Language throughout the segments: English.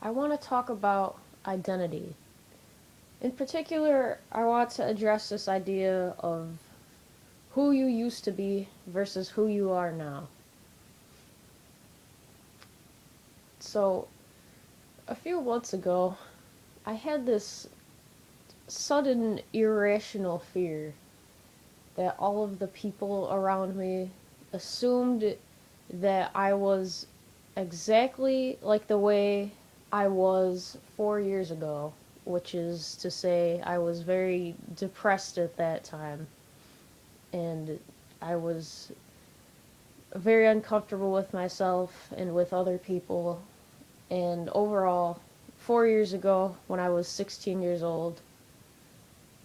I want to talk about identity. In particular, I want to address this idea of who you used to be versus who you are now. So, a few months ago, I had this sudden irrational fear that all of the people around me assumed that I was exactly like the way I was 4 years ago, which is to say, I was very depressed at that time, and I was very uncomfortable with myself and with other people. And overall, 4 years ago, when I was 16 years old,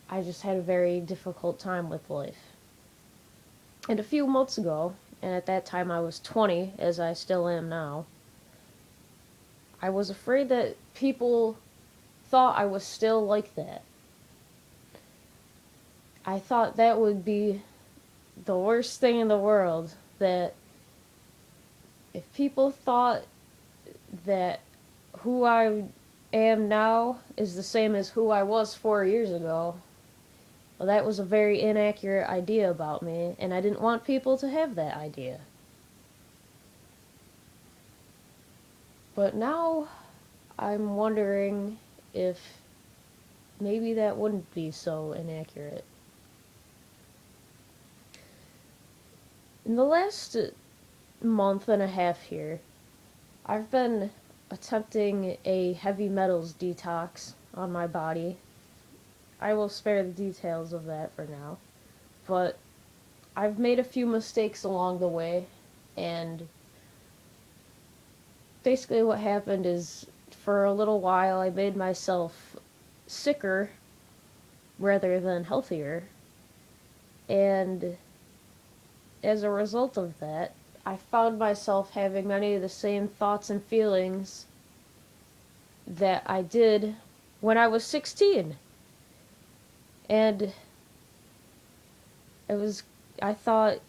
I just had a very difficult time with life. And a few months ago, and at that time I was 20, as I still am now, I was afraid that people thought I was still like that. I thought that would be the worst thing in the world, that if people thought that who I am now is the same as who I was 4 years ago, well, that was a very inaccurate idea about me, and I didn't want people to have that idea. But now I'm wondering if maybe that wouldn't be so inaccurate. In the last month and a half here, I've been attempting a heavy metals detox on my body. I will spare the details of that for now, but I've made a few mistakes along the way, and basically what happened is for a little while I made myself sicker rather than healthier, and as a result of that, I found myself having many of the same thoughts and feelings that I did when I was 16. And it was, I thought,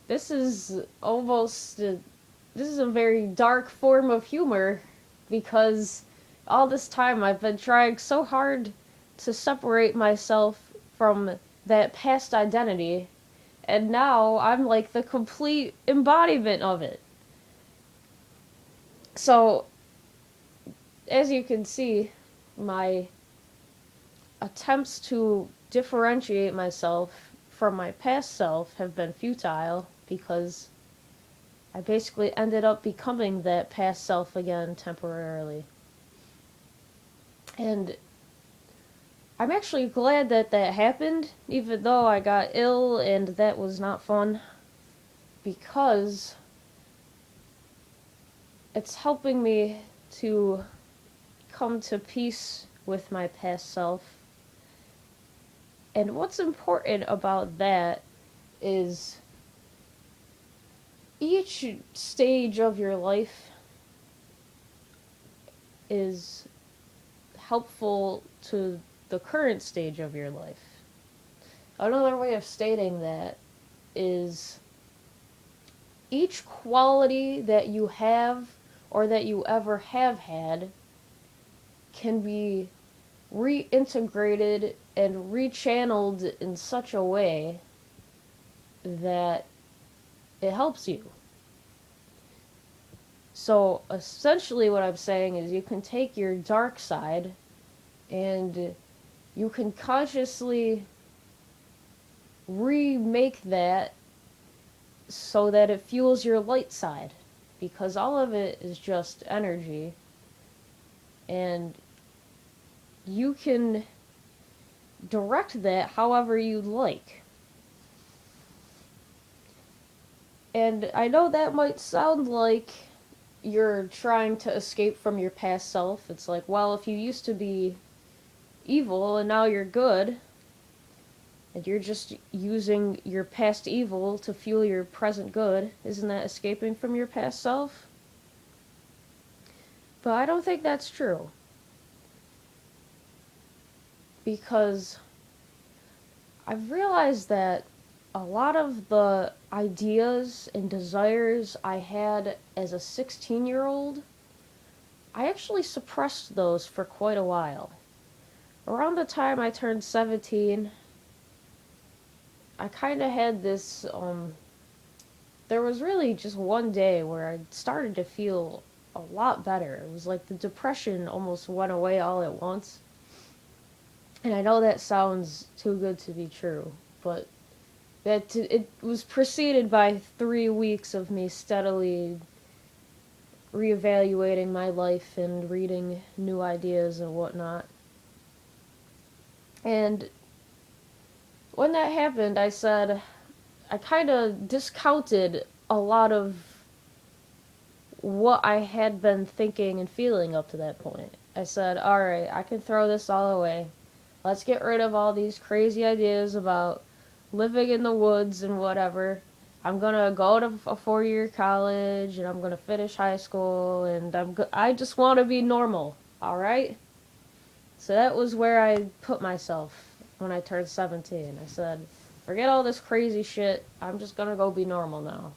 this is almost, this is a very dark form of humor, because all this time I've been trying so hard to separate myself from that past identity, and now I'm like the complete embodiment of it. So, as you can see, my attempts to differentiate myself from my past self have been futile, because I basically ended up becoming that past self again temporarily. And I'm actually glad that that happened, even though I got ill and that was not fun, because it's helping me to come to peace with my past self. And what's important about that is each stage of your life is helpful to the current stage of your life. Another way of stating that is each quality that you have or that you ever have had can be reintegrated and rechanneled in such a way that it helps you. So essentially what I'm saying is you can take your dark side and you can consciously remake that so that it fuels your light side, because all of it is just energy, and you can direct that however you like. And I know that might sound like you're trying to escape from your past self. It's like, well, if you used to be evil and now you're good, and you're just using your past evil to fuel your present good, isn't that escaping from your past self? But I don't think that's true. Because I've realized that a lot of the ideas and desires I had as a 16-year-old, I actually suppressed those for quite a while. Around the time I turned 17, I kind of had this, there was really just one day where I started to feel a lot better. It was like the depression almost went away all at once. And I know that sounds too good to be true, but it was preceded by 3 weeks of me steadily reevaluating my life and reading new ideas and whatnot. And when that happened, I said, I kind of discounted a lot of what I had been thinking and feeling up to that point. I said, alright, I can throw this all away. Let's get rid of all these crazy ideas about living in the woods and whatever. I'm gonna go to a 4-year college and I'm gonna finish high school and I just want to be normal, alright? So that was where I put myself when I turned 17. I said, forget all this crazy shit. I'm just gonna go be normal now.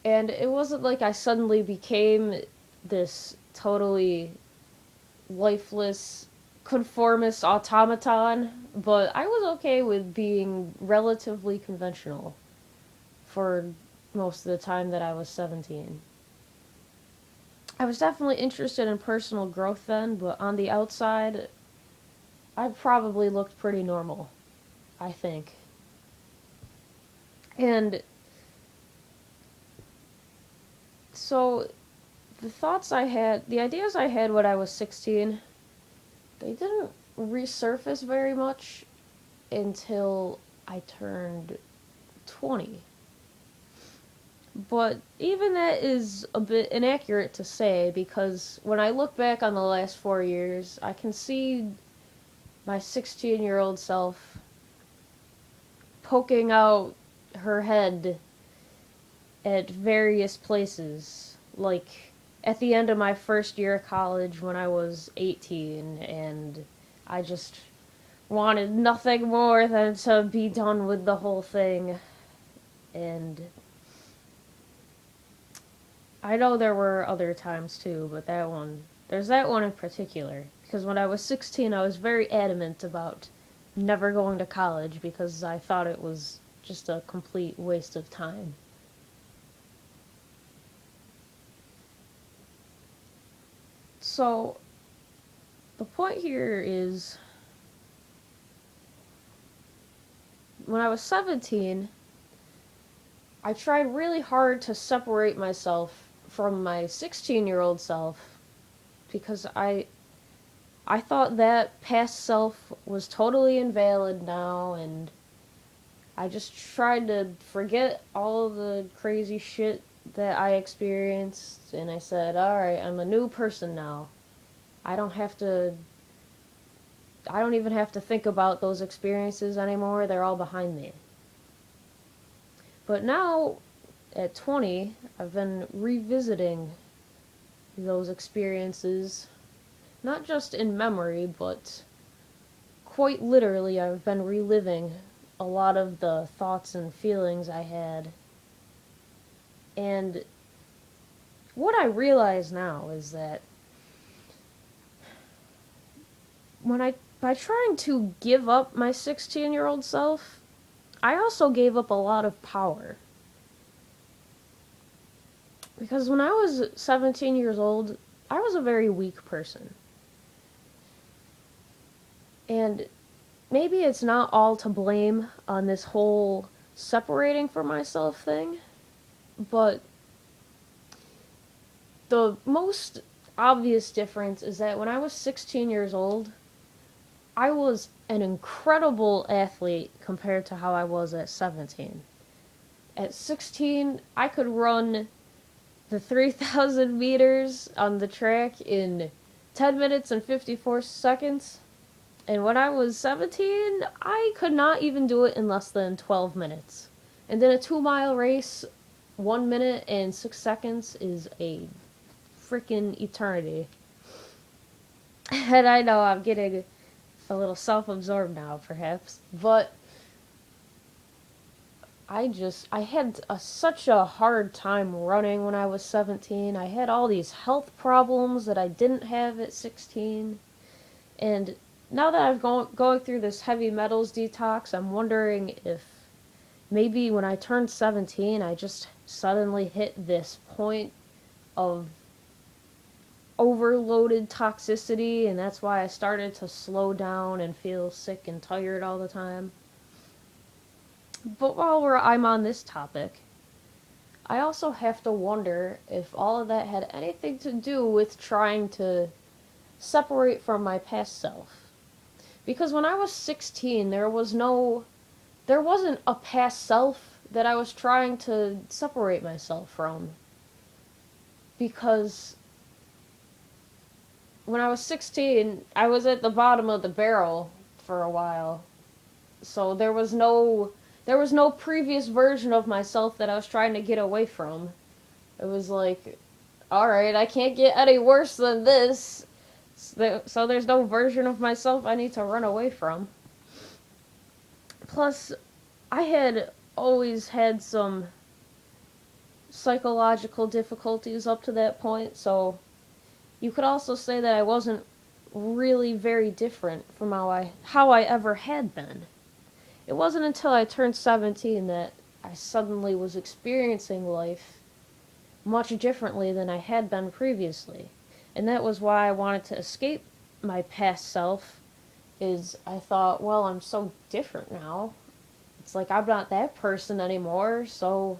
And it wasn't like I suddenly became this totally lifeless, conformist automaton, but I was okay with being relatively conventional for most of the time that I was 17. I was definitely interested in personal growth then, but on the outside, I probably looked pretty normal, I think. And so the ideas I had when I was 16, they didn't resurface very much until I turned 20. But even that is a bit inaccurate to say because when I look back on the last 4 years, I can see my 16-year-old self poking out her head at various places. Like at the end of my first year of college when I was 18 and I just wanted nothing more than to be done with the whole thing. And I know there were other times too, but there's that one in particular. Because when I was 16, I was very adamant about never going to college because I thought it was just a complete waste of time. So, the point here is when I was 17, I tried really hard to separate myself from my 16-year-old self because I thought that past self was totally invalid now, and I just tried to forget all the crazy shit that I experienced, and I said, alright, I'm a new person now. I don't have to. I don't even have to think about those experiences anymore, they're all behind me. But now, at 20, I've been revisiting those experiences, not just in memory, but quite literally, I've been reliving a lot of the thoughts and feelings I had. And what I realize now is that by trying to give up my 16-year-old self, I also gave up a lot of power. Because when I was 17 years old, I was a very weak person. And maybe it's not all to blame on this whole separating from myself thing, but the most obvious difference is that when I was 16 years old, I was an incredible athlete compared to how I was at 17. At 16, I could run the 3,000 meters on the track in 10 minutes and 54 seconds. And when I was 17, I could not even do it in less than 12 minutes. And then a 2-mile race, 1 minute and 6 seconds is a freaking eternity. And I know I'm getting a little self-absorbed now, perhaps. But I had such a hard time running when I was 17. I had all these health problems that I didn't have at 16. And now that going through this heavy metals detox, I'm wondering if maybe when I turned 17, I just suddenly hit this point of overloaded toxicity, and that's why I started to slow down and feel sick and tired all the time. But I'm on this topic, I also have to wonder if all of that had anything to do with trying to separate from my past self. Because when I was 16, there wasn't a past self that I was trying to separate myself from. Because when I was 16, I was at the bottom of the barrel for a while. So there was no previous version of myself that I was trying to get away from. It was like, all right, I can't get any worse than this. So there's no version of myself I need to run away from. Plus, I had always had some psychological difficulties up to that point, so you could also say that I wasn't really very different from how I ever had been. It wasn't until I turned 17 that I suddenly was experiencing life much differently than I had been previously. And that was why I wanted to escape my past self, is I thought, well, I'm so different now. It's like I'm not that person anymore, so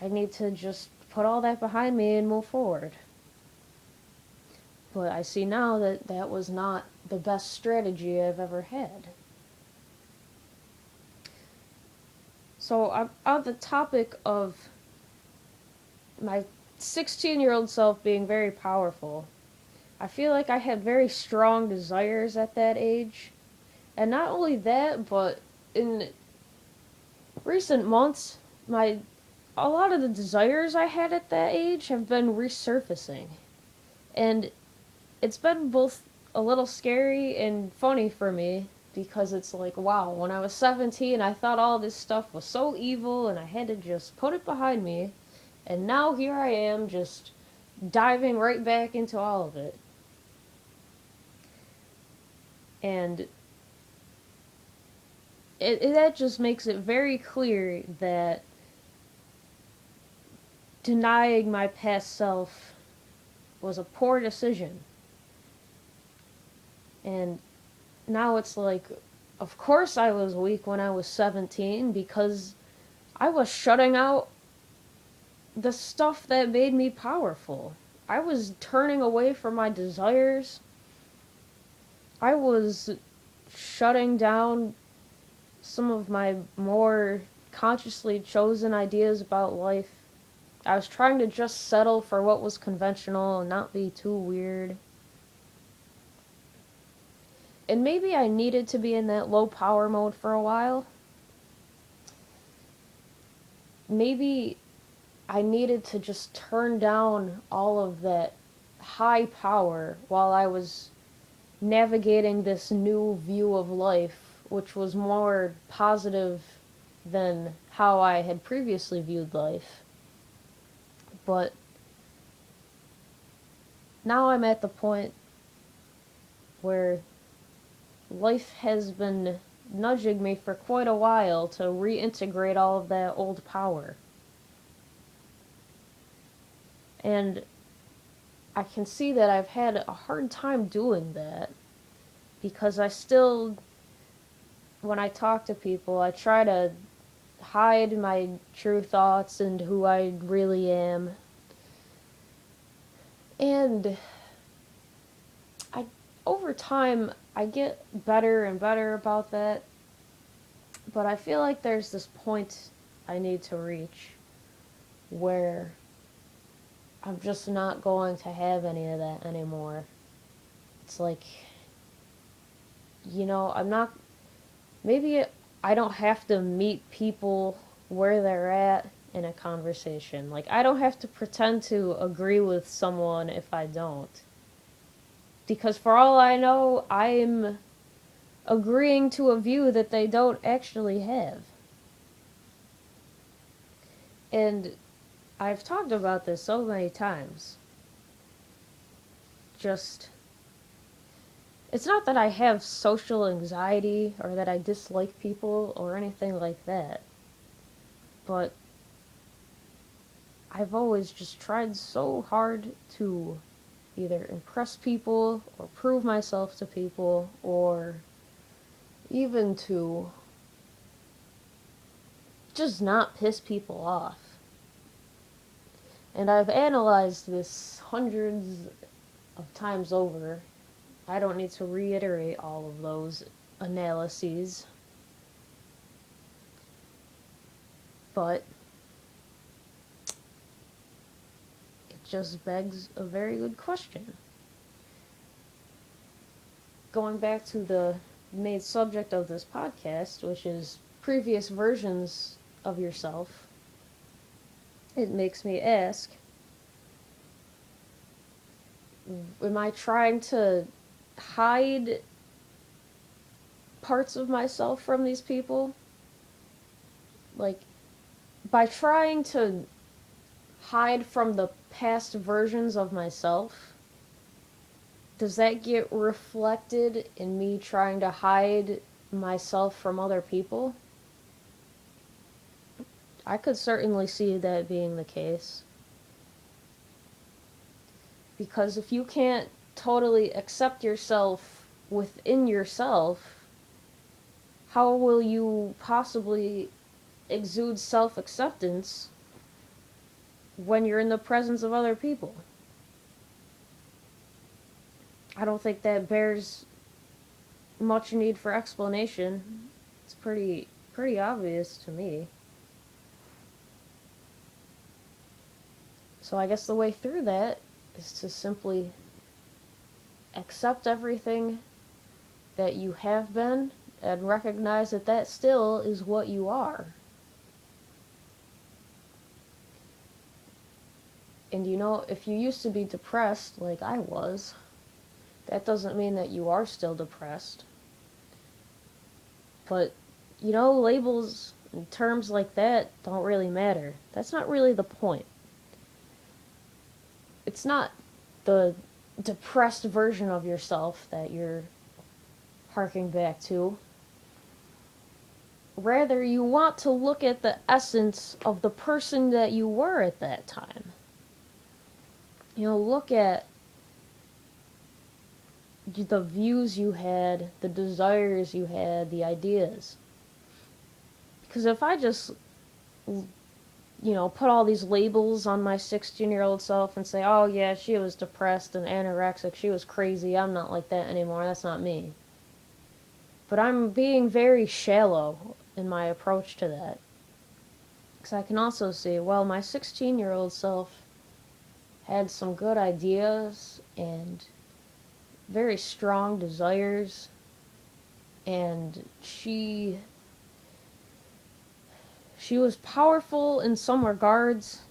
I need to just put all that behind me and move forward. But I see now that that was not the best strategy I've ever had. So I'm on the topic of my 16-year-old self being very powerful. I feel like I had very strong desires at that age. And not only that, but in recent months, a lot of the desires I had at that age have been resurfacing. And it's been both a little scary and funny for me, because it's like, wow, when I was 17, I thought all this stuff was so evil and I had to just put it behind me. And now here I am, just diving right back into all of it. And that just makes it very clear that denying my past self was a poor decision. And now it's like, of course I was weak when I was 17, because I was shutting out the stuff that made me powerful. I was turning away from my desires. I was shutting down some of my more consciously chosen ideas about life. I was trying to just settle for what was conventional and not be too weird. And maybe I needed to be in that low power mode for a while. Maybe I needed to just turn down all of that high power while I was navigating this new view of life, which was more positive than how I had previously viewed life. But now I'm at the point where life has been nudging me for quite a while to reintegrate all of that old power. And I can see that I've had a hard time doing that, because when I talk to people, I try to hide my true thoughts and who I really am. And over time, I get better and better about that. But I feel like there's this point I need to reach where I'm just not going to have any of that anymore. It's like, I'm not, maybe I don't have to meet people where they're at in a conversation. Like, I don't have to pretend to agree with someone if I don't. Because for all I know, I'm agreeing to a view that they don't actually have. And I've talked about this so many times. Just, it's not that I have social anxiety or that I dislike people or anything like that, but I've always just tried so hard to either impress people or prove myself to people or even to just not piss people off. And I've analyzed this hundreds of times over. I don't need to reiterate all of those analyses, but it just begs a very good question. Going back to the main subject of this podcast, which is previous versions of yourself, it makes me ask, am I trying to hide parts of myself from these people? Like, by trying to hide from the past versions of myself, does that get reflected in me trying to hide myself from other people? I could certainly see that being the case. Because if you can't totally accept yourself within yourself, how will you possibly exude self acceptance when you're in the presence of other people? I don't think that bears much need for explanation. It's pretty obvious to me. So I guess the way through that is to simply accept everything that you have been and recognize that that still is what you are. And you know, if you used to be depressed like I was, that doesn't mean that you are still depressed. But, you know, labels and terms like that don't really matter. That's not really the point. It's not the depressed version of yourself that you're harking back to. Rather, you want to look at the essence of the person that you were at that time. You know, look at the views you had, the desires you had, the ideas. Because if I just, put all these labels on my 16-year-old self and say, oh yeah, she was depressed and anorexic, she was crazy, I'm not like that anymore, that's not me. But I'm being very shallow in my approach to that. Because I can also see, well, my 16-year-old self had some good ideas and very strong desires, and she was powerful in some regards.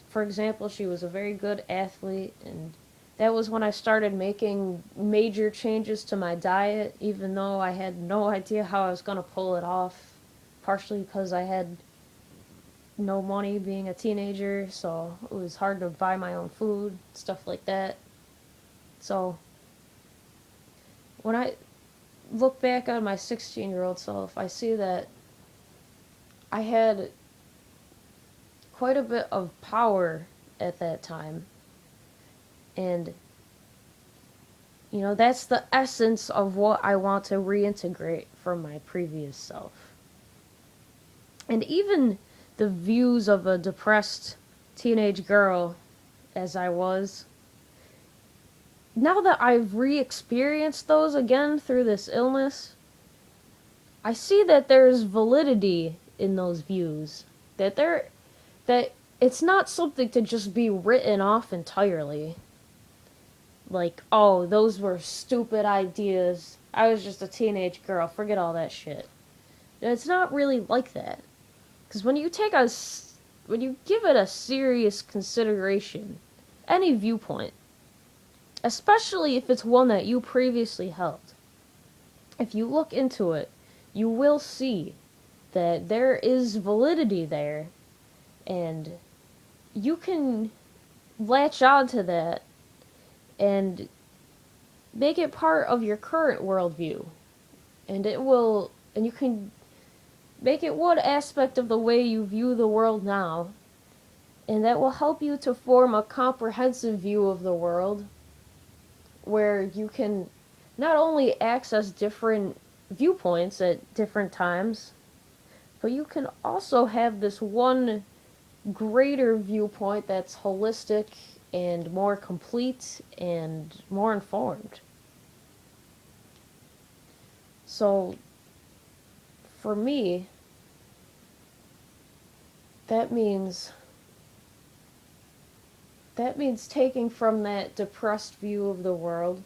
For example, she was a very good athlete, and that was when I started making major changes to my diet, even though I had no idea how I was going to pull it off, partially because I had no money being a teenager, so it was hard to buy my own food, stuff like that. So when I look back on my 16-year-old self, I see that I had quite a bit of power at that time. And, that's the essence of what I want to reintegrate from my previous self. And even the views of a depressed teenage girl, as I was, now that I've re-experienced those again through this illness, I see that there's validity in those views. That it's not something to just be written off entirely. Like, oh, those were stupid ideas. I was just a teenage girl. Forget all that shit. It's not really like that. Because when you give it a serious consideration, any viewpoint, especially if it's one that you previously held, if you look into it, you will see that there is validity there, And you can latch on to that and make it part of your current worldview. And you can make it one aspect of the way you view the world now, and that will help you to form a comprehensive view of the world where you can not only access different viewpoints at different times, but you can also have this one greater viewpoint that's holistic and more complete and more informed. So, for me, that means that means taking from that depressed view of the world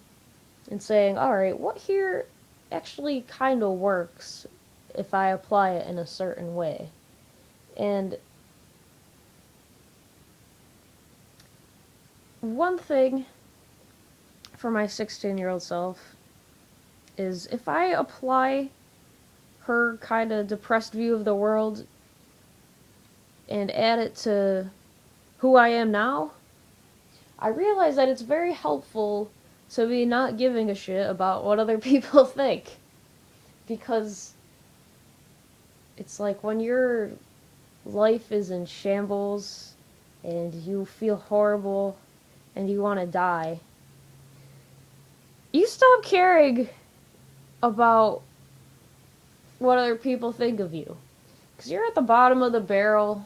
and saying, all right, what here actually kind of works if I apply it in a certain way? And one thing for my 16-year-old self is if I apply her kind of depressed view of the world and add it to who I am now, I realize that it's very helpful to be not giving a shit about what other people think. Because it's like when your life is in shambles and you feel horrible and you want to die, you stop caring about what other people think of you. Because you're at the bottom of the barrel.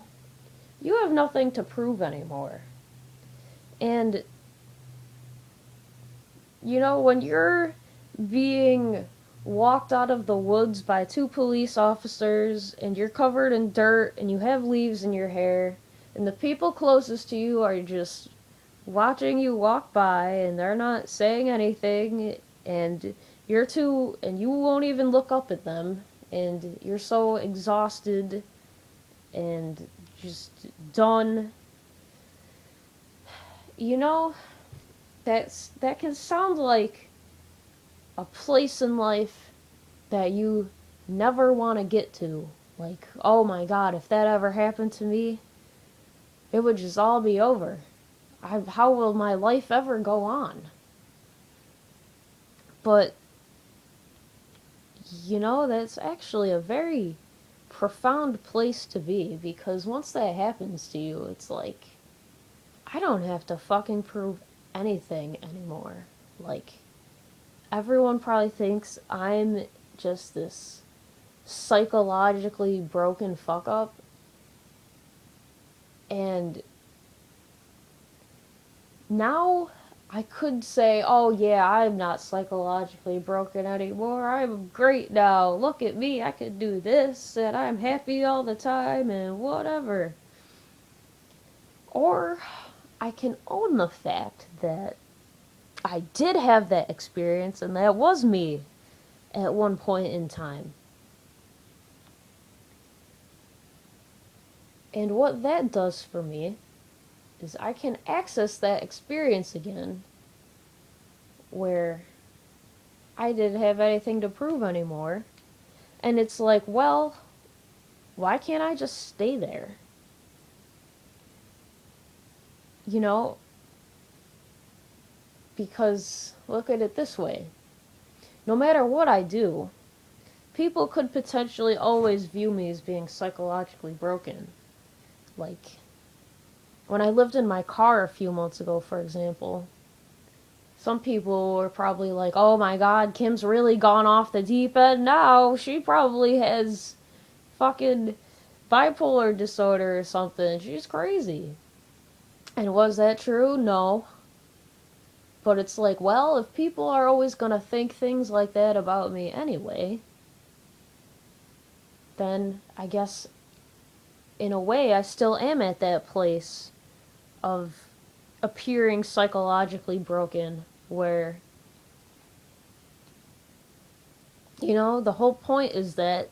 You have nothing to prove anymore. And, when you're being walked out of the woods by 2 police officers and you're covered in dirt and you have leaves in your hair and the people closest to you are just watching you walk by and they're not saying anything and you won't even look up at them and you're so exhausted and just done. You know, that can sound like a place in life that you never want to get to. Like, oh my god, if that ever happened to me, it would just all be over. How will my life ever go on? But, that's actually a very profound place to be, because once that happens to you, it's like, I don't have to fucking prove anything anymore. Like, everyone probably thinks I'm just this psychologically broken fuck up, and now I could say, oh yeah, I'm not psychologically broken anymore, I'm great now, look at me, I can do this, and I'm happy all the time, and whatever. Or I can own the fact that I did have that experience, and that was me at one point in time. And what that does for me is I can access that experience again where I didn't have anything to prove anymore. And it's like, well, why can't I just stay there? You know? Because look at it this way. No matter what I do, people could potentially always view me as being psychologically broken. Like, when I lived in my car a few months ago, for example, some people were probably like, oh my god, Kim's really gone off the deep end now. She probably has fucking bipolar disorder or something. She's crazy. And was that true? No. But it's like, well, if people are always gonna think things like that about me anyway, then I guess in a way I still am at that place of appearing psychologically broken where, the whole point is that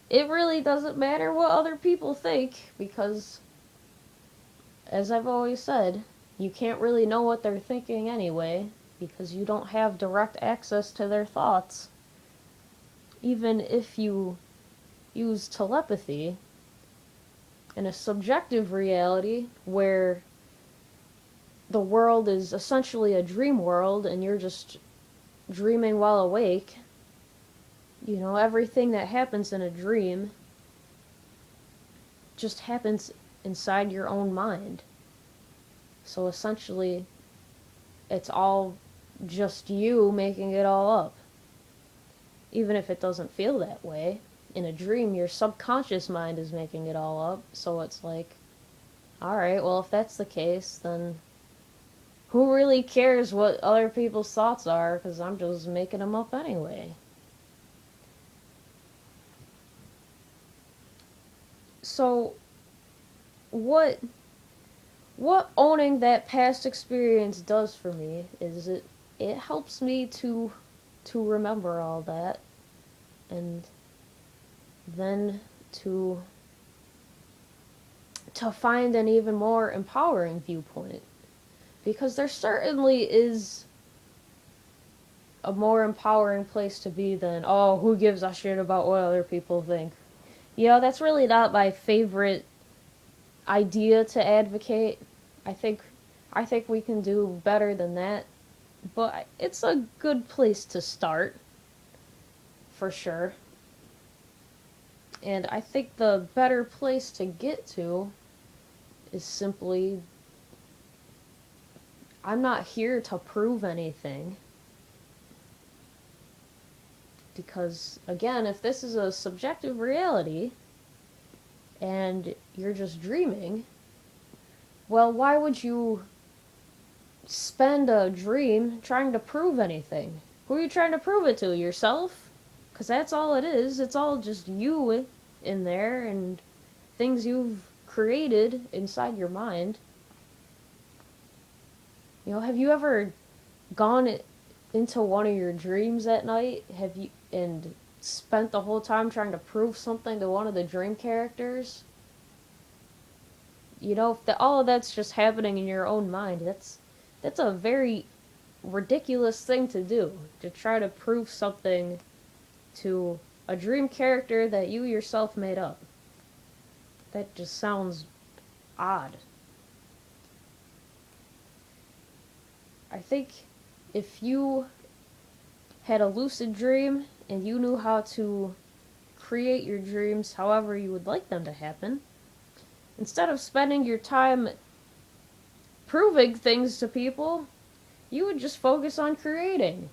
it really doesn't matter what other people think, because, as I've always said, you can't really know what they're thinking anyway, because you don't have direct access to their thoughts. Even if you use telepathy, In a subjective reality where the world is essentially a dream world and you're just dreaming while awake, everything that happens in a dream just happens inside your own mind. So essentially, it's all just you making it all up. Even if it doesn't feel that way, in a dream, your subconscious mind is making it all up. So it's like, alright, well, if that's the case, then who really cares what other people's thoughts are? Because I'm just making them up anyway. So, what owning that past experience does for me is it helps me to remember all that, and then to find an even more empowering viewpoint, because there certainly is a more empowering place to be than, oh, who gives a shit about what other people think. That's really not my favorite idea to advocate. I think we can do better than that, but it's a good place to start for sure. And I think the better place to get to is simply, I'm not here to prove anything. Because, again, if this is a subjective reality and you're just dreaming, well, why would you spend a dream trying to prove anything? Who are you trying to prove it to? Yourself? Because that's all it is. It's all just you in there and things you've created inside your mind. Have you ever gone into one of your dreams at night? Have you and spent the whole time trying to prove something to one of the dream characters? If all of that's just happening in your own mind, that's a very ridiculous thing to do, to try to prove something to a dream character that you yourself made up. That just sounds odd. I think if you had a lucid dream and you knew how to create your dreams however you would like them to happen, instead of spending your time proving things to people, you would just focus on creating.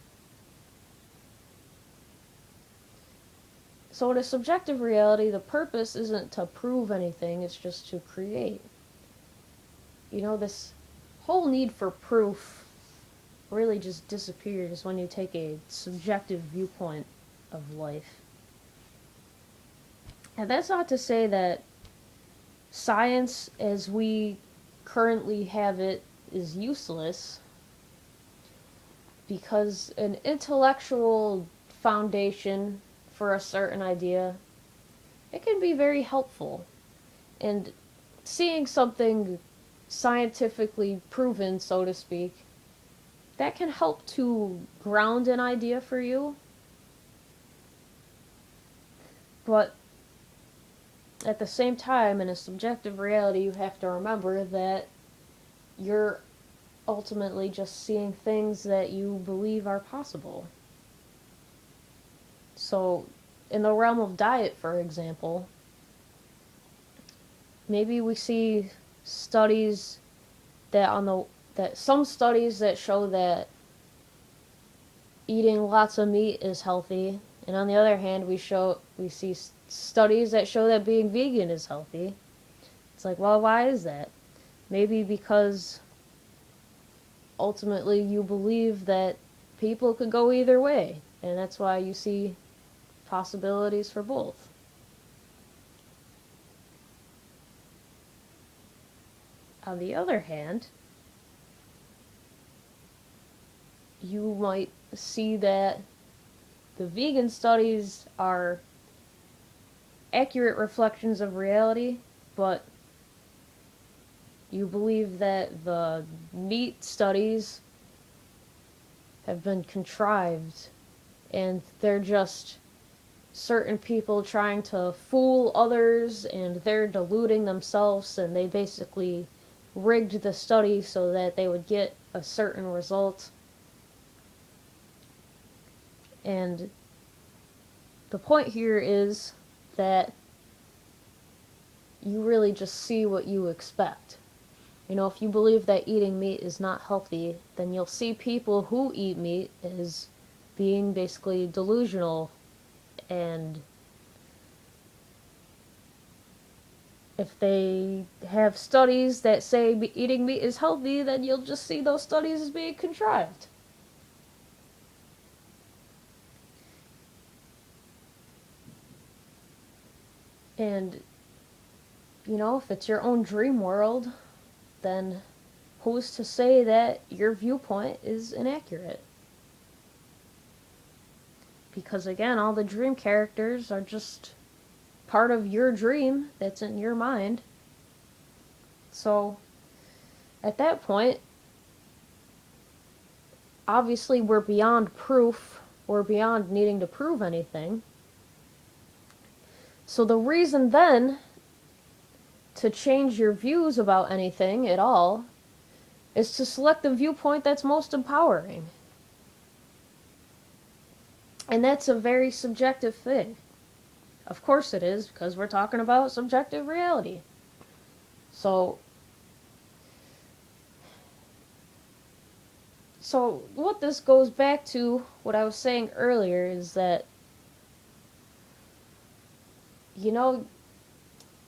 So in a subjective reality, the purpose isn't to prove anything, it's just to create. This whole need for proof really just disappears when you take a subjective viewpoint of life. And that's not to say that science as we currently have it is useless, because an intellectual foundation for a certain idea, it can be very helpful. And seeing something scientifically proven, so to speak, that can help to ground an idea for you. But at the same time, in a subjective reality, you have to remember that you're ultimately just seeing things that you believe are possible. So, in the realm of diet, for example, maybe we see studies that some studies that show that eating lots of meat is healthy, and on the other hand, we see studies that show that being vegan is healthy. It's like, well, why is that? Maybe because ultimately you believe that people could go either way, and that's why you see possibilities for both. On the other hand, you might see that the vegan studies are accurate reflections of reality, but you believe that the meat studies have been contrived and they're just certain people trying to fool others, and they're deluding themselves, and they basically rigged the study so that they would get a certain result. And the point here is that you really just see what you expect. You know, if you believe that eating meat is not healthy, then you'll see people who eat meat as being basically delusional. And if they have studies that say eating meat is healthy, then you'll just see those studies as being contrived. And, you know, if it's your own dream world, then who's to say that your viewpoint is inaccurate? Because again, all the dream characters are just part of your dream that's in your mind. So, at that point, obviously we're beyond proof, we're beyond needing to prove anything. So the reason then to change your views about anything at all is to select the viewpoint that's most empowering. And that's a very subjective thing. Of course it is, because we're talking about subjective reality. So what this goes back to, what I was saying earlier, is that, you know,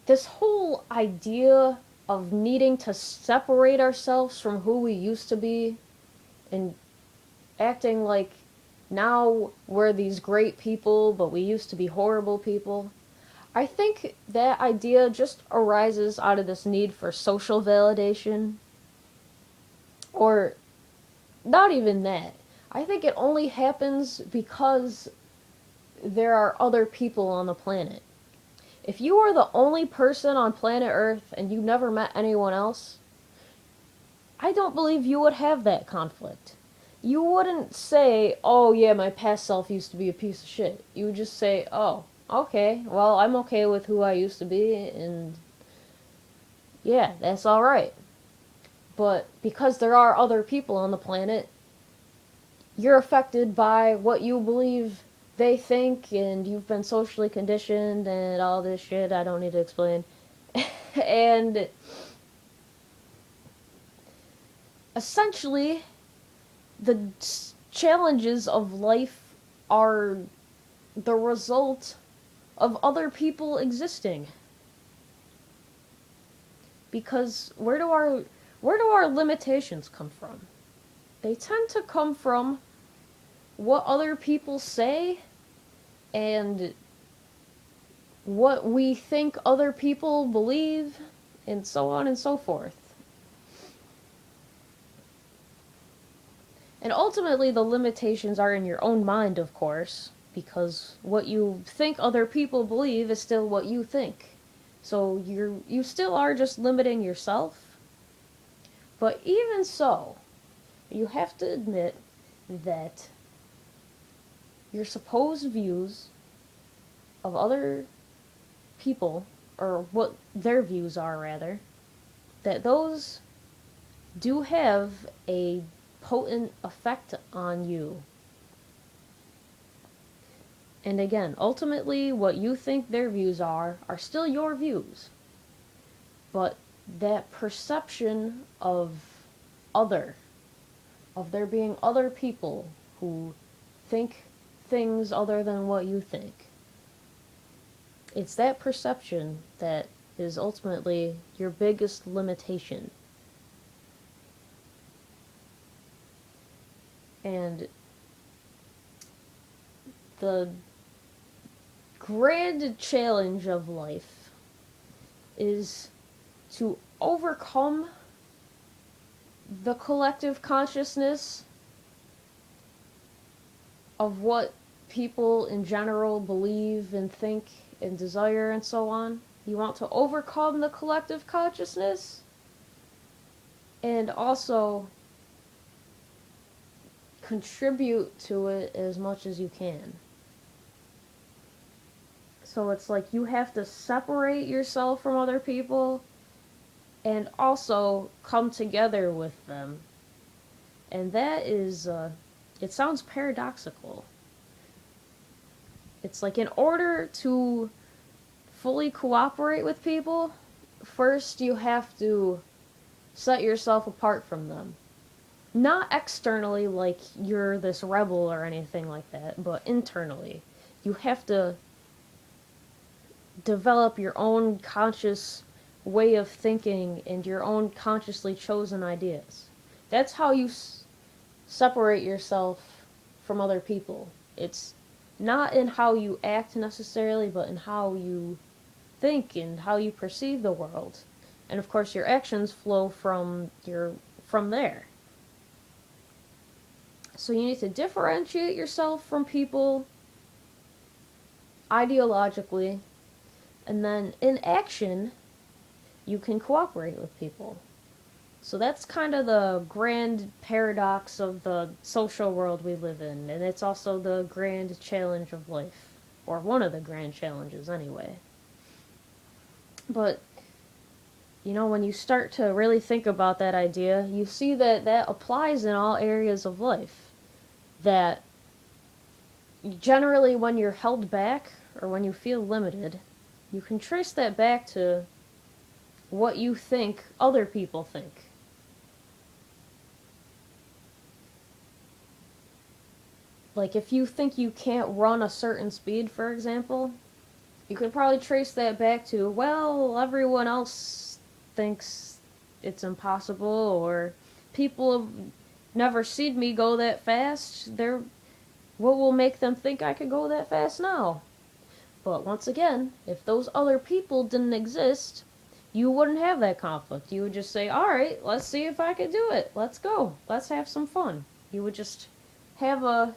this whole idea of needing to separate ourselves from who we used to be and acting like now we're these great people, but we used to be horrible people. I think that idea just arises out of this need for social validation. Or not even that. I think it only happens because there are other people on the planet. If you are the only person on planet Earth and you never met anyone else, I don't believe you would have that conflict. You wouldn't say, oh yeah, my past self used to be a piece of shit. You would just say, oh, okay, well, I'm okay with who I used to be, and yeah, that's alright. But because there are other people on the planet, you're affected by what you believe they think, and you've been socially conditioned, and all this shit I don't need to explain. And essentially, the challenges of life are the result of other people existing. Because where do our limitations come from? They tend to come from what other people say and what we think other people believe, and so on and so forth. And ultimately, the limitations are in your own mind, of course, because what you think other people believe is still what you think. So you still are just limiting yourself. But even so, you have to admit that your supposed views of other people, or what their views are rather, that those do have a potent effect on you. And again, ultimately, what you think their views are still your views. But that perception of other, of there being other people who think things other than what you think, it's that perception that is ultimately your biggest limitation. And the grand challenge of life is to overcome the collective consciousness of what people in general believe and think and desire and so on. You want to overcome the collective consciousness and also contribute to it as much as you can. So it's like you have to separate yourself from other people and also come together with them. And that is, it sounds paradoxical. It's like in order to fully cooperate with people, first you have to set yourself apart from them. Not externally, like you're this rebel or anything like that, but internally. You have to develop your own conscious way of thinking and your own consciously chosen ideas. That's how you separate yourself from other people. It's not in how you act necessarily, but in how you think and how you perceive the world. And of course your actions flow from there. So you need to differentiate yourself from people ideologically, and then in action you can cooperate with people. So that's kind of the grand paradox of the social world we live in, and it's also the grand challenge of life, or one of the grand challenges anyway. But when you start to really think about that idea, you see that that applies in all areas of life. That generally when you're held back or when you feel limited, you can trace that back to what you think other people think. Like if you think you can't run a certain speed, for example, you could probably trace that back to, well, everyone else thinks it's impossible, or people have never seen me go that fast. What will make them think I could go that fast now? But once again, if those other people didn't exist, you wouldn't have that conflict. You would just say, alright, let's see if I can do it. Let's go. Let's have some fun. You would just have a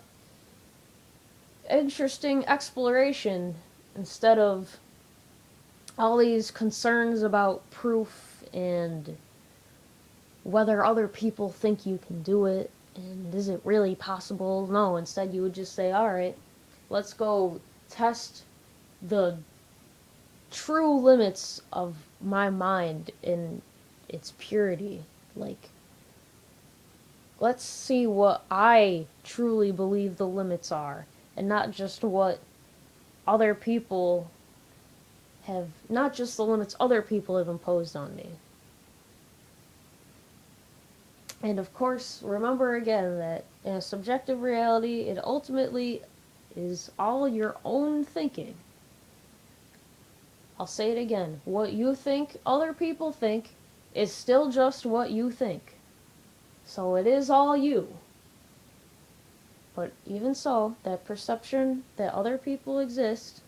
interesting exploration instead of all these concerns about proof and whether other people think you can do it and is it really possible. No, instead you would just say, alright, let's go test the true limits of my mind in its purity. Like, let's see what I truly believe the limits are, and not just what other people have, not just the limits other people have imposed on me. And of course, remember again that in a subjective reality, it ultimately is all your own thinking. I'll say it again. What you think other people think is still just what you think. So it is all you. But even so, that perception that other people exist,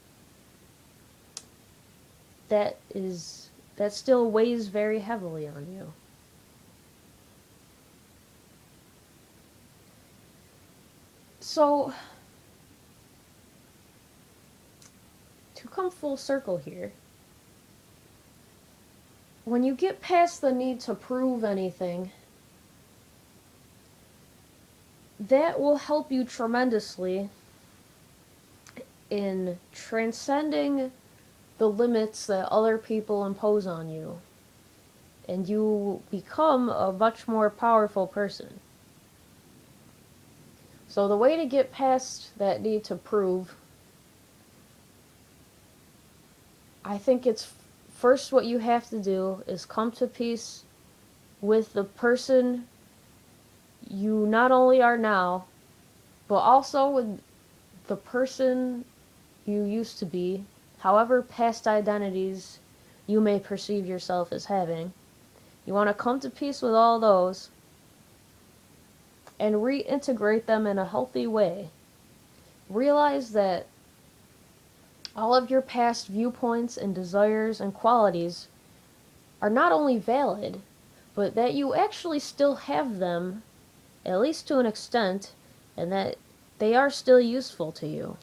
that still weighs very heavily on you. So, to come full circle here, when you get past the need to prove anything, that will help you tremendously in transcending the limits that other people impose on you. And you become a much more powerful person. So the way to get past that need to prove, I think it's first what you have to do is come to peace with the person you not only are now, but also with the person you used to be, however past identities you may perceive yourself as having. You want to come to peace with all those and reintegrate them in a healthy way. Realize that all of your past viewpoints and desires and qualities are not only valid, but that you actually still have them, at least to an extent, and that they are still useful to you.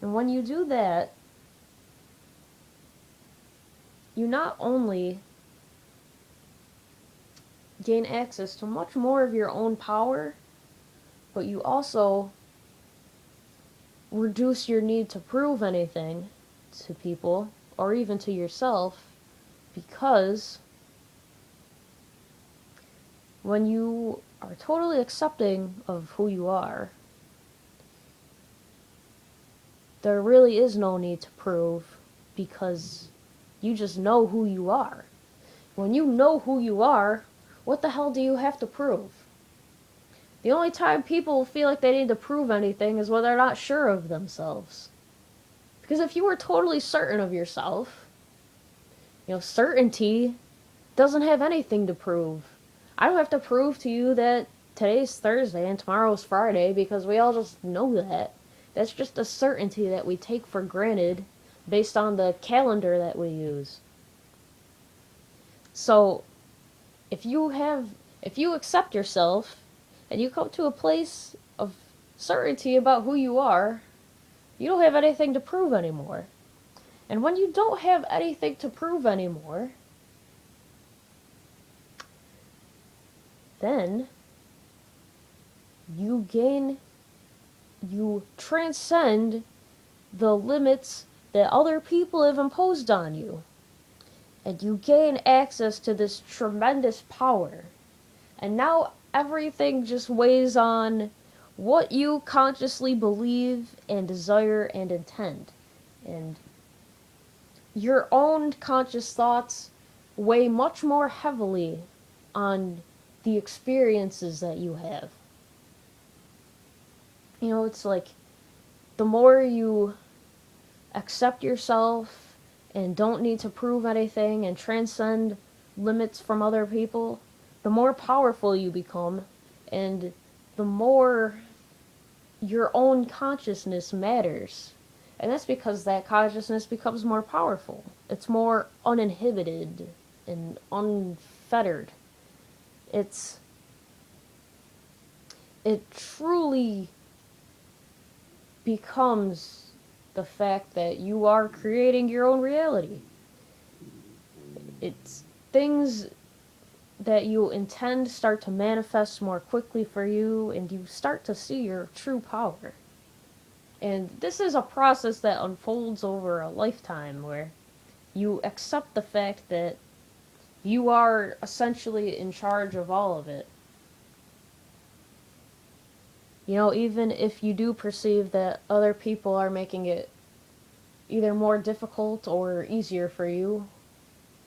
And when you do that, you not only gain access to much more of your own power, but you also reduce your need to prove anything to people or even to yourself, because when you are totally accepting of who you are, there really is no need to prove, because you just know who you are. When you know who you are, what the hell do you have to prove? The only time people feel like they need to prove anything is when they're not sure of themselves. Because if you were totally certain of yourself, certainty doesn't have anything to prove. I don't have to prove to you that today's Thursday and tomorrow's Friday, because we all just know that. That's just a certainty that we take for granted based on the calendar that we use. So, if you accept yourself and you come to a place of certainty about who you are, you don't have anything to prove anymore. And when you don't have anything to prove anymore, then you transcend the limits that other people have imposed on you. And you gain access to this tremendous power. And now everything just weighs on what you consciously believe and desire and intend. And your own conscious thoughts weigh much more heavily on the experiences that you have. It's like the more you accept yourself and don't need to prove anything and transcend limits from other people, the more powerful you become, and the more your own consciousness matters. And that's because that consciousness becomes more powerful. It's more uninhibited and unfettered. It truly becomes the fact that you are creating your own reality. It's things that you intend start to manifest more quickly for you, and you start to see your true power. And this is a process that unfolds over a lifetime, where you accept the fact that you are essentially in charge of all of it. Even if you do perceive that other people are making it either more difficult or easier for you,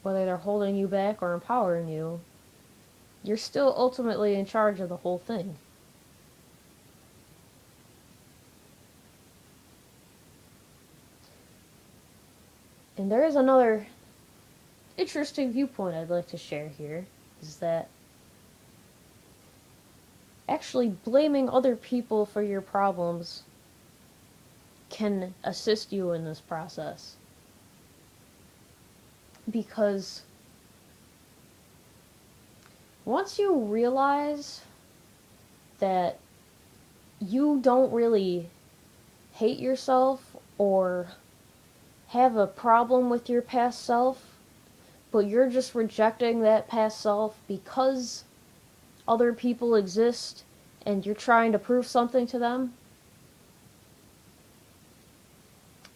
whether they're holding you back or empowering you, you're still ultimately in charge of the whole thing. And there is another interesting viewpoint I'd like to share here, is that actually blaming other people for your problems can assist you in this process. Because once you realize that you don't really hate yourself or have a problem with your past self, but you're just rejecting that past self because other people exist and you're trying to prove something to them,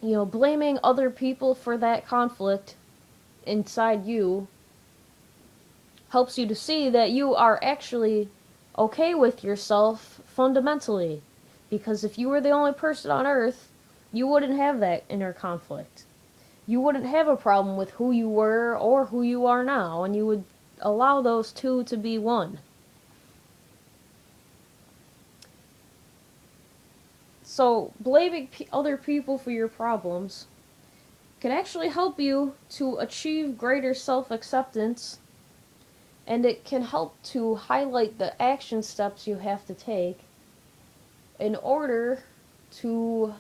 blaming other people for that conflict inside you helps you to see that you are actually okay with yourself fundamentally. Because if you were the only person on Earth, you wouldn't have that inner conflict. You wouldn't have a problem with who you were or who you are now, and you would allow those two to be one. So, blaming other people for your problems can actually help you to achieve greater self-acceptance, and it can help to highlight the action steps you have to take in order to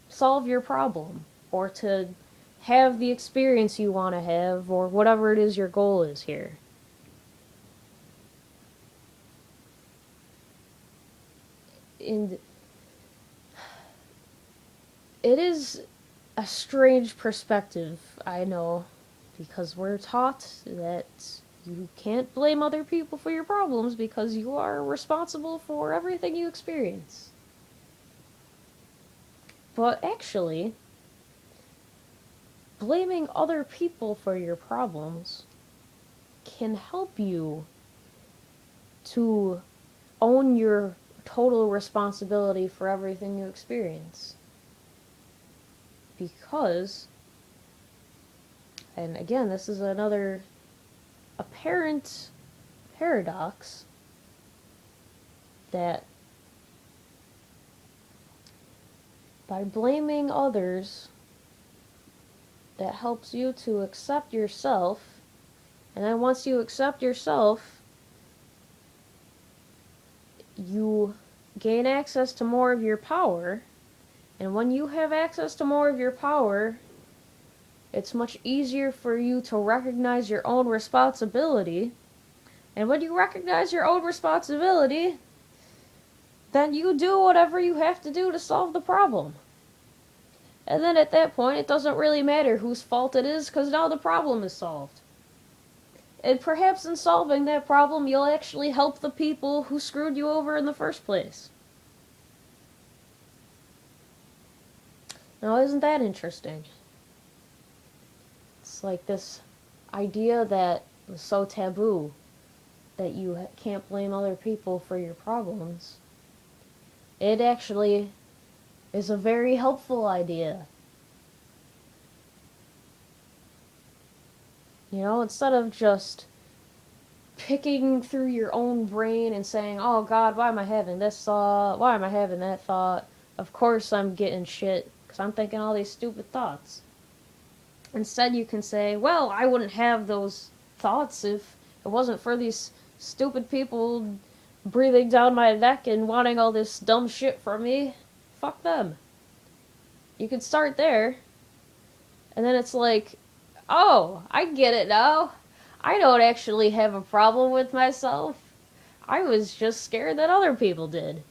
solve your problem, or to have the experience you want to have, or whatever it is your goal is here. And it is a strange perspective, I know, because we're taught that you can't blame other people for your problems because you are responsible for everything you experience. But actually, blaming other people for your problems can help you to own your total responsibility for everything you experience. Because, and again, this is another apparent paradox, that by blaming others, that helps you to accept yourself, and then once you accept yourself, you gain access to more of your power, and when you have access to more of your power, it's much easier for you to recognize your own responsibility, and when you recognize your own responsibility, then you do whatever you have to do to solve the problem. And then at that point, it doesn't really matter whose fault it is, because now the problem is solved. And perhaps in solving that problem, you'll actually help the people who screwed you over in the first place. Now, isn't that interesting? It's like this idea that was so taboo, that you can't blame other people for your problems. It actually is a very helpful idea. You know, instead of just picking through your own brain and saying, oh God, why am I having this thought? Why am I having that thought? Of course I'm getting shit, because I'm thinking all these stupid thoughts. Instead you can say, well, I wouldn't have those thoughts if it wasn't for these stupid people breathing down my neck and wanting all this dumb shit from me. Fuck them. You can start there, and then it's like, oh, I get it now. I don't actually have a problem with myself. I was just scared that other people did.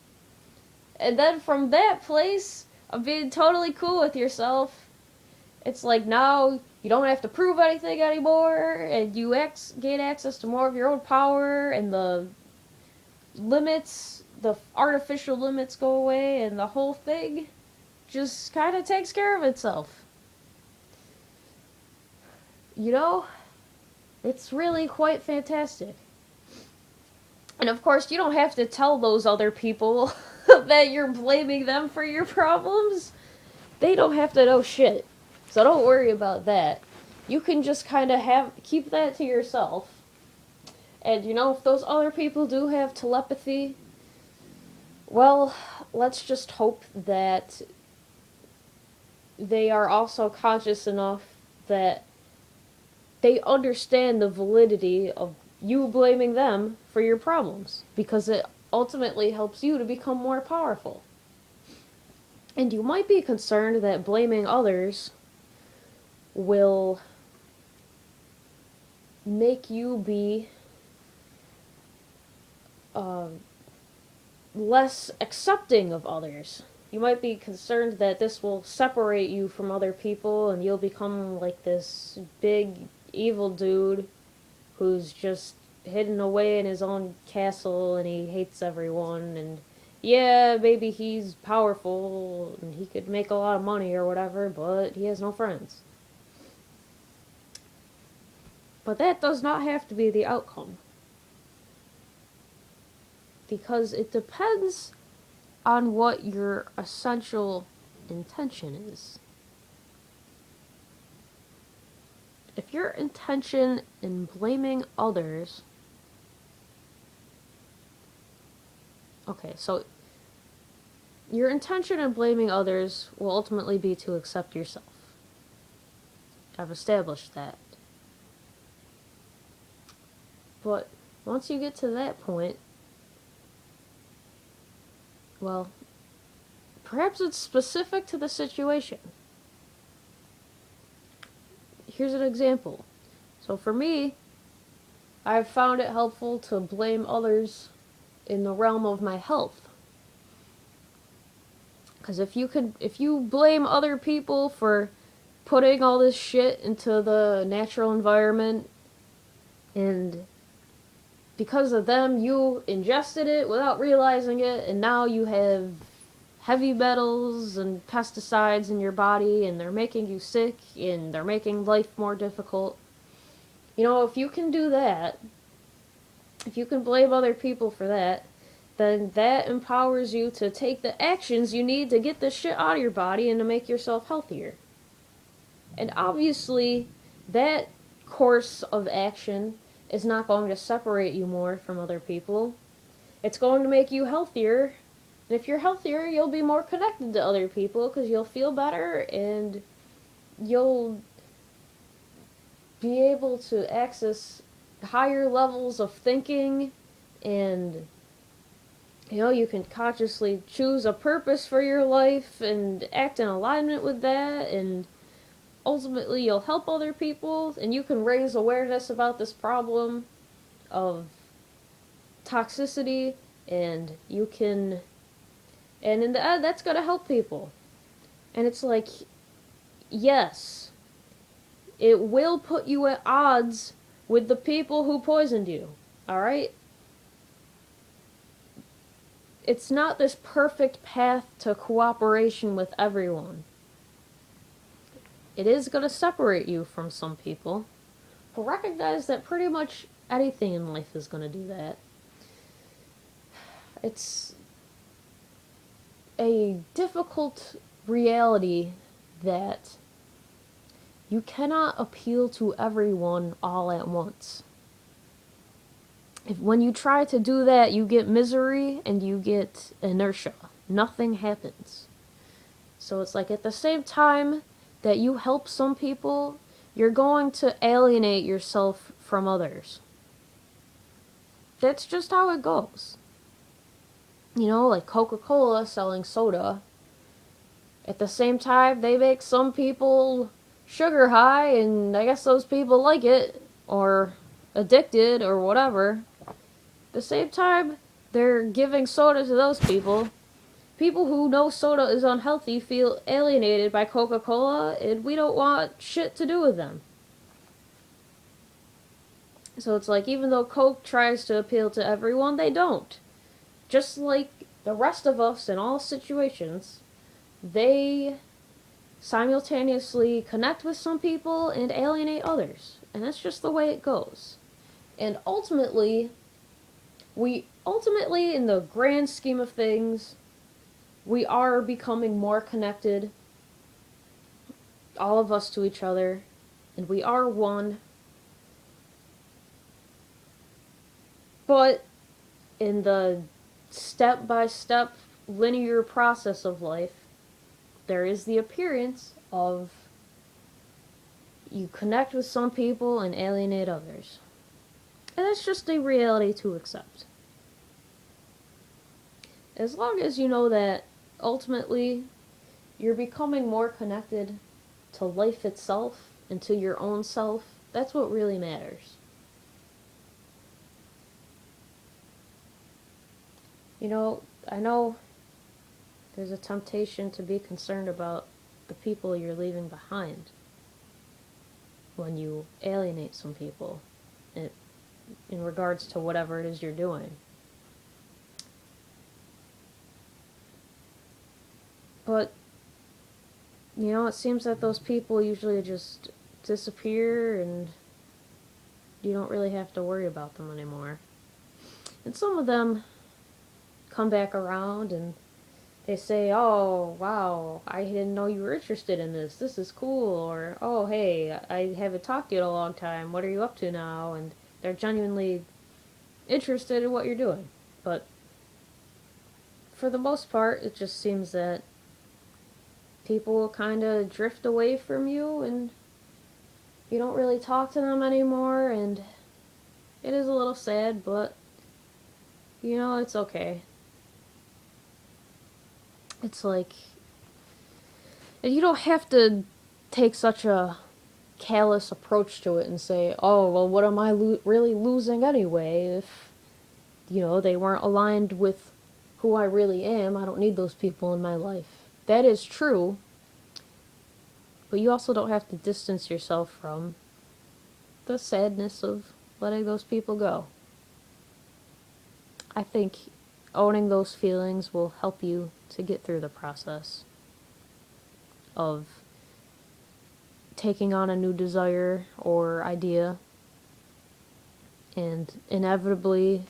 And then from that place of being totally cool with yourself, it's like now you don't have to prove anything anymore, and you gain access to more of your own power, and the limits, the artificial limits go away, and the whole thing just kind of takes care of itself. You know, it's really quite fantastic. And of course, you don't have to tell those other people that you're blaming them for your problems. They don't have to know shit. So don't worry about that. You can just kind of keep that to yourself. And you know, if those other people do have telepathy, well, let's just hope that they are also conscious enough that they understand the validity of you blaming them for your problems, because it ultimately helps you to become more powerful. And you might be concerned that blaming others will make you be less accepting of others. You might be concerned that this will separate you from other people and you'll become like this big evil dude who's just hidden away in his own castle and he hates everyone, and yeah, maybe he's powerful and he could make a lot of money or whatever, but he has no friends. But that does not have to be the outcome, because it depends on what your essential intention is. If your intention in blaming others... Okay, so your intention in blaming others will ultimately be to accept yourself. I've established that. But once you get to that point, well, perhaps it's specific to the situation. Here's an example. So for me, I've found it helpful to blame others in the realm of my health. Because if you blame other people for putting all this shit into the natural environment, and because of them you ingested it without realizing it, and now you have heavy metals and pesticides in your body, and they're making you sick, and they're making life more difficult. If you can do that, if you can blame other people for that, then that empowers you to take the actions you need to get this shit out of your body and to make yourself healthier. And obviously, that course of action is not going to separate you more from other people. It's going to make you healthier. And if you're healthier, you'll be more connected to other people because you'll feel better and you'll be able to access higher levels of thinking, and you can consciously choose a purpose for your life and act in alignment with that, and ultimately you'll help other people, and you can raise awareness about this problem of toxicity, and in the end that's going to help people. And it's like, yes, it will put you at odds with the people who poisoned you, alright? It's not this perfect path to cooperation with everyone. It is going to separate you from some people. But recognize that pretty much anything in life is going to do that. It's a difficult reality that you cannot appeal to everyone all at once. When you try to do that, you get misery and you get inertia. Nothing happens. So it's like at the same time that you help some people, you're going to alienate yourself from others. That's just how it goes. Like Coca-Cola selling soda. At the same time, they make some people sugar high, and I guess those people like it, or addicted, or whatever. At the same time, they're giving soda to those people. People who know soda is unhealthy feel alienated by Coca-Cola, and we don't want shit to do with them. So it's like, even though Coke tries to appeal to everyone, they don't. Just like the rest of us in all situations, they simultaneously connect with some people and alienate others. And that's just the way it goes. And ultimately, in the grand scheme of things, we are becoming more connected, all of us to each other, and we are one. But in the step-by-step linear process of life, there is the appearance of you connect with some people and alienate others. And that's just a reality to accept. As long as you know that ultimately you're becoming more connected to life itself and to your own self, that's what really matters. I know there's a temptation to be concerned about the people you're leaving behind when you alienate some people in regards to whatever it is you're doing. But, it seems that those people usually just disappear and you don't really have to worry about them anymore. And some of them come back around and they say, oh, wow, I didn't know you were interested in this. This is cool. Or, oh, hey, I haven't talked to you in a long time. What are you up to now? And they're genuinely interested in what you're doing. But for the most part, it just seems that people will kind of drift away from you and you don't really talk to them anymore. And it is a little sad, but, it's okay. It's like, and you don't have to take such a callous approach to it and say, oh, well, what am I really losing anyway if, they weren't aligned with who I really am. I don't need those people in my life. That is true, but you also don't have to distance yourself from the sadness of letting those people go. I think owning those feelings will help you to get through the process of taking on a new desire or idea and inevitably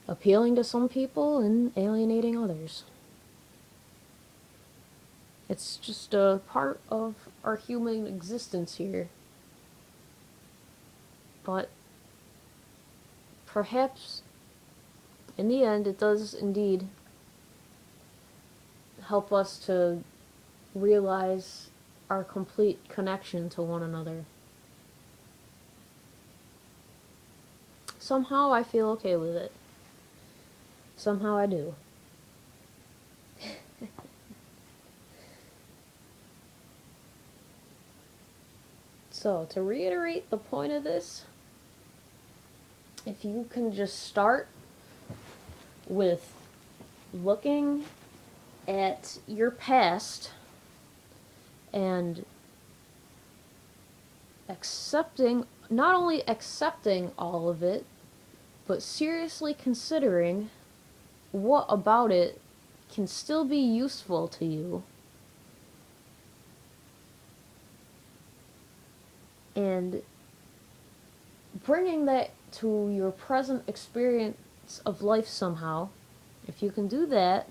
appealing to some people and alienating others. It's just a part of our human existence here. But perhaps in the end it does indeed help us to realize our complete connection to one another. Somehow I feel okay with it. Somehow I do. So, to reiterate the point of this, if you can just start with looking at your past and not only accepting all of it, but seriously considering what about it can still be useful to you, and bringing that to your present experience of life somehow. If you can do that,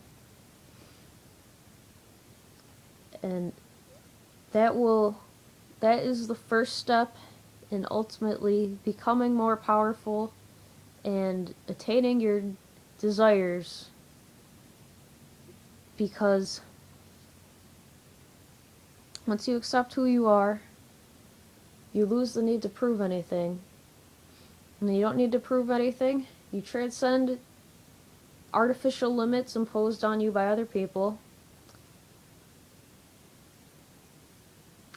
and that is the first step in ultimately becoming more powerful and attaining your desires, because once you accept who you are, you lose the need to prove anything. And you don't need to prove anything. You transcend artificial limits imposed on you by other people.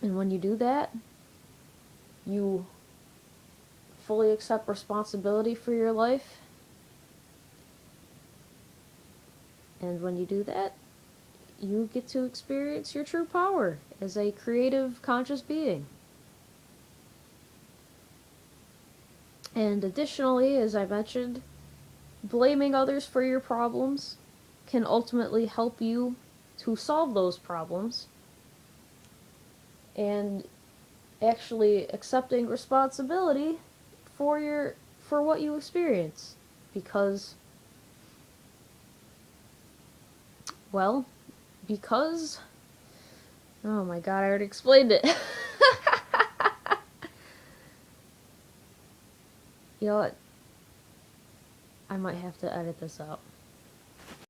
And when you do that, you fully accept responsibility for your life. And when you do that, you get to experience your true power as a creative, conscious being. And additionally, as I mentioned, blaming others for your problems can ultimately help you to solve those problems. And actually accepting responsibility for what you experience, because oh my god, I already explained it. You know what? I might have to edit this out.